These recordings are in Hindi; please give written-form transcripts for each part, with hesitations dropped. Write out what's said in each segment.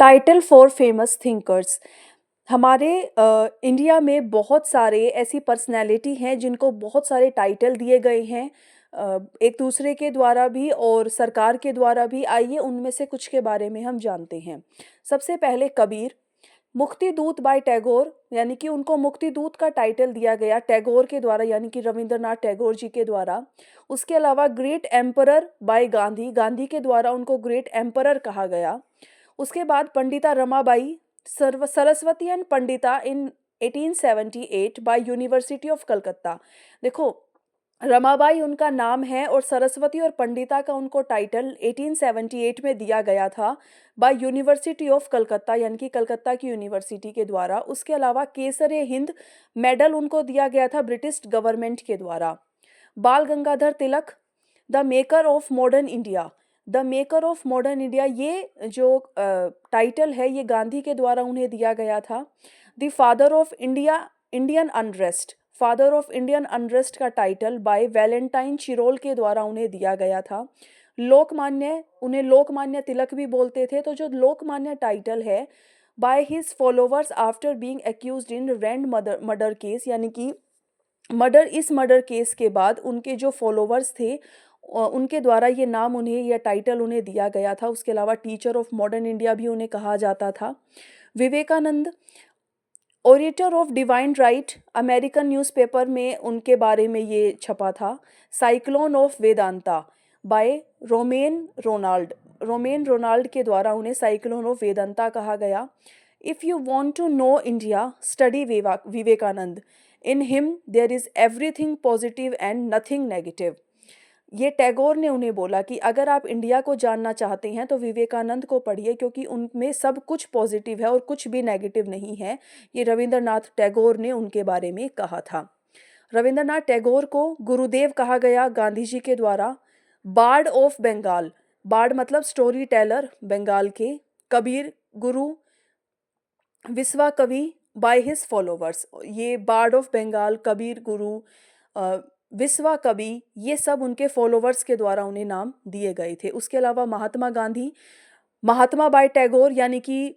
Title for famous thinkers. हमारे इंडिया में बहुत सारे ऐसी पर्सनैलिटी हैं जिनको बहुत सारे टाइटल दिए गए हैं, एक दूसरे के द्वारा भी और सरकार के द्वारा भी। आइए उनमें से कुछ के बारे में हम जानते हैं। सबसे पहले कबीर, मुक्ति दूत बाय टैगोर, यानी कि उनको मुक्ति दूत का टाइटल दिया गया टैगोर के द्वारा, यानी कि रविंद्रनाथ टैगोर जी के द्वारा। उसके अलावा great emperor by Gandhi, Gandhi के द्वारा उनको ग्रेट एम्परर कहा गया। उसके बाद Pandita Ramabai Saraswati and Pandita in 1878 bye university of Calcutta. देखो, रमाबाई उनका नाम है और सरस्वती और पंडिता का उनको टाइटल 1878 में दिया गया था बाय यूनिवर्सिटी ऑफ कलकत्ता, यानी कि कलकत्ता की यूनिवर्सिटी के द्वारा। उसके अलावा केसर ए हिंद मेडल उनको दिया गया था ब्रिटिश गवर्नमेंट के द्वारा। Bal Gangadhar Tilak, the maker of modern India, the maker of modern India, ये जो टाइटल है ये गांधी के द्वारा उन्हें दिया गया था। The father of India, Indian unrest, father of Indian unrest का टाइटल बाय वैलेंटाइन चिरोल के द्वारा उन्हें दिया गया था। लोकमान्य, उन्हें लोकमान्य तिलक भी बोलते थे। तो जो लोकमान्य टाइटल है by his followers after being accused in Rand murder case, यानी कि इस मर्डर केस के बाद उनके जो फॉलोवर्स थे उनके द्वारा ये नाम उन्हें, यह टाइटल उन्हें दिया गया था। उसके अलावा टीचर ऑफ मॉडर्न इंडिया भी उन्हें कहा जाता था। Vivekananda, orator of divine right, American newspaper में उनके बारे में ये छपा था। Cyclone of Vedanta by Romain Rolland के द्वारा उन्हें साइक्लोन ऑफ वेदांता कहा गया। If you want to know India, study Vivekananda, in him there is everything positive and nothing negative. ये टैगोर ने उन्हें बोला कि अगर आप इंडिया को जानना चाहते हैं तो विवेकानंद को पढ़िए, क्योंकि उनमें सब कुछ पॉजिटिव है और कुछ भी नेगेटिव नहीं है। ये रविंद्रनाथ टैगोर ने उनके बारे में कहा था। रविंद्रनाथ टैगोर को गुरुदेव कहा गया गांधी जी के द्वारा। बार्ड ऑफ बंगाल, बार्ड मतलब स्टोरी टेलर बंगाल के। कबीर गुरु, विश्वा कवि बाय हिज फॉलोवर्स। ये बार्ड ऑफ बंगाल, कबीर गुरु, विश्वा कवि, ये सब उनके फॉलोवर्स के द्वारा उन्हें नाम दिए गए थे। उसके अलावा महात्मा गांधी, महात्मा बाय टैगोर, यानी कि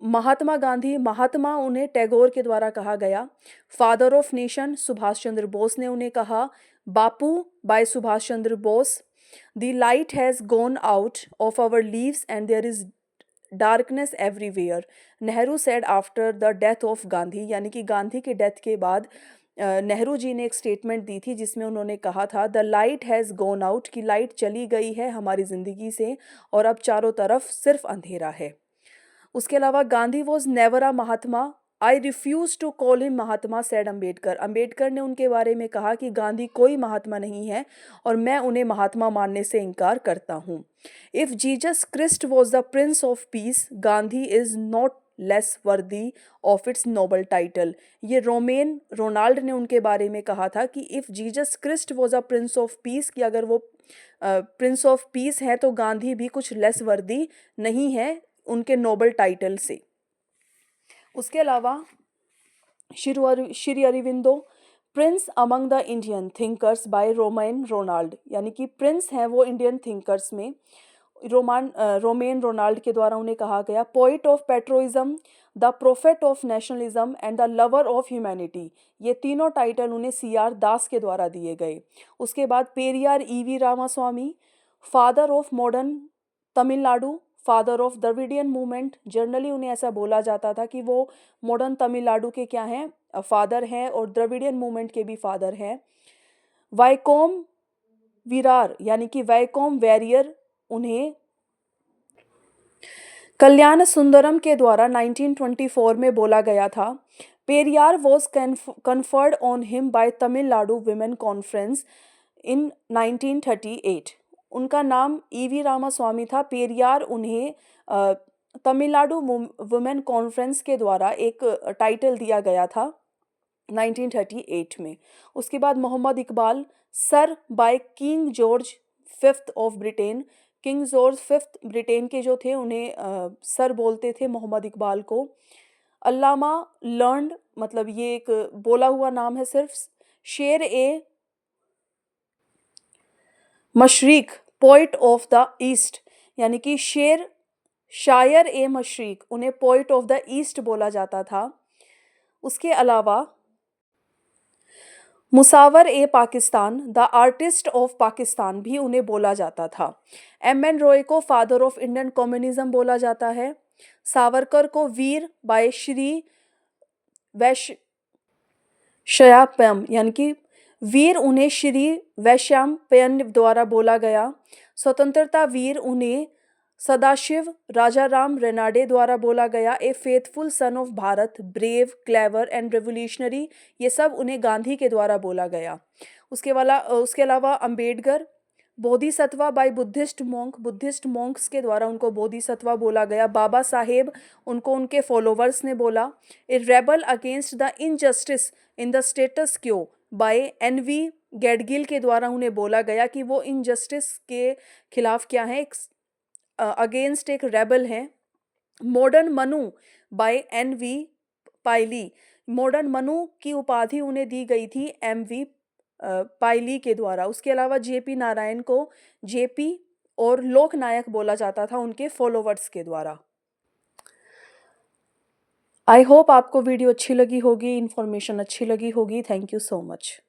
महात्मा गांधी, महात्मा उन्हें टैगोर के द्वारा कहा गया। Father of nation, Subhash Chandra Bose ने उन्हें कहा। Bapu by Subhash Chandra Bose. The light has gone out of our lives and there is darkness everywhere, Nehru said after the death of Gandhi, यानी कि गांधी के डेथ के बाद नेहरू जी ने एक स्टेटमेंट दी थी जिसमें उन्होंने कहा था the light has gone out, कि लाइट चली गई है हमारी ज़िंदगी से और अब चारों तरफ सिर्फ अंधेरा है। उसके अलावा Gandhi was never a Mahatma, I refuse to call him Mahatma said Ambedkar. Ambedkar ने उनके बारे में कहा कि गांधी कोई महात्मा नहीं है और मैं उन्हें महात्मा मानने से इनकार करता हूँ। If Jesus Christ was the prince of peace, Gandhi is not less worthy of its noble title. ये रोमेन रोनाल्ड ने उनके बारे में कहा था कि if Jesus Christ was a prince of peace, कि अगर वो प्रिंस ऑफ पीस है तो गांधी भी कुछ लेस वर्दी नहीं है उनके नोबल टाइटल से। उसके अलावा Shri Aurobindo, prince among the Indian thinkers by Romain Rolland, यानी कि प्रिंस हैं वो इंडियन थिंकर्स में। रोमेन रोनाल्ड के द्वारा उन्हें कहा गया। Poet of patriotism, the prophet of nationalism and the lover of humanity, ये तीनों टाइटल उन्हें CR दास के द्वारा दिए गए। उसके बाद Periyar EV Ramaswamy, father of modern Tamil Nadu, father of Dravidian movement. Generally उन्हें ऐसा बोला जाता था कि वो मॉडर्न तमिलनाडु के क्या हैं, फादर हैं, और द्रविडियन मूवमेंट के भी फादर हैं। वाइकोम विरार, यानी कि वैकोम वैरियर, उन्हें कल्याण सुंदरम के द्वारा 1924 में बोला गया था। Periyar was conferred on him by Tamil Nadu women conference in 1938। उनका नाम EV रामास्वामी था। पेरियार उन्हें तमिलनाडु वुमेन कॉन्फ्रेंस के द्वारा एक टाइटल दिया गया था 1938 में। उसके बाद Mohammad Iqbal, sir by King George fifth of Britain. King George fifth Britain के जो थे उन्हें सर बोलते थे मोहम्मद इकबाल को। अल्लामा लर्न्ड, मतलब ये एक बोला हुआ नाम है सिर्फ। शेर ए मशरिक, पोइट ऑफ द ईस्ट, यानी कि शेर शायर ए मशरिक, उन्हें पोइट ऑफ द ईस्ट बोला जाता था। उसके अलावा मुसावर ए Pakistan, the artist of Pakistan भी उन्हें बोला जाता था। एम.एन. रॉय को फादर ऑफ इंडियन कम्युनिज्म बोला जाता है। सावरकर को वीर बाय श्री वैश्यम्पयम यानी कि वीर उन्हें श्री वैश्यम्पयन द्वारा बोला गया। स्वतंत्रता वीर उन्हें सदाशिव राजाराम रेनाडे द्वारा बोला गया। A faithful son of Bharat, brave, clever and revolutionary, ये सब उन्हें गांधी के द्वारा बोला गया। उसके अलावा Ambedkar Bodhisattva by Buddhist monk, Buddhist monks के द्वारा उनको बोधिसत्वा बोला गया। बाबा साहेब, उनको उनके फॉलोवर्स ने बोला। A rebel against the injustice in the status quo by N V. Gadgil के द्वारा उन्हें बोला गया कि वो इनजस्टिस के खिलाफ क्या है, अगेंस्ट एक रेबल हैं। Modern Manu by N V. Paily, modern Manu की उपाधि उन्हें दी गई थी एम.वी. पायली के द्वारा। उसके अलावा जे.पी. नारायण को जे.पी. और लोकनायक बोला जाता था उनके फॉलोवर्स के द्वारा। आई होप आपको वीडियो अच्छी लगी होगी, इन्फॉर्मेशन अच्छी लगी होगी। Thank you so much.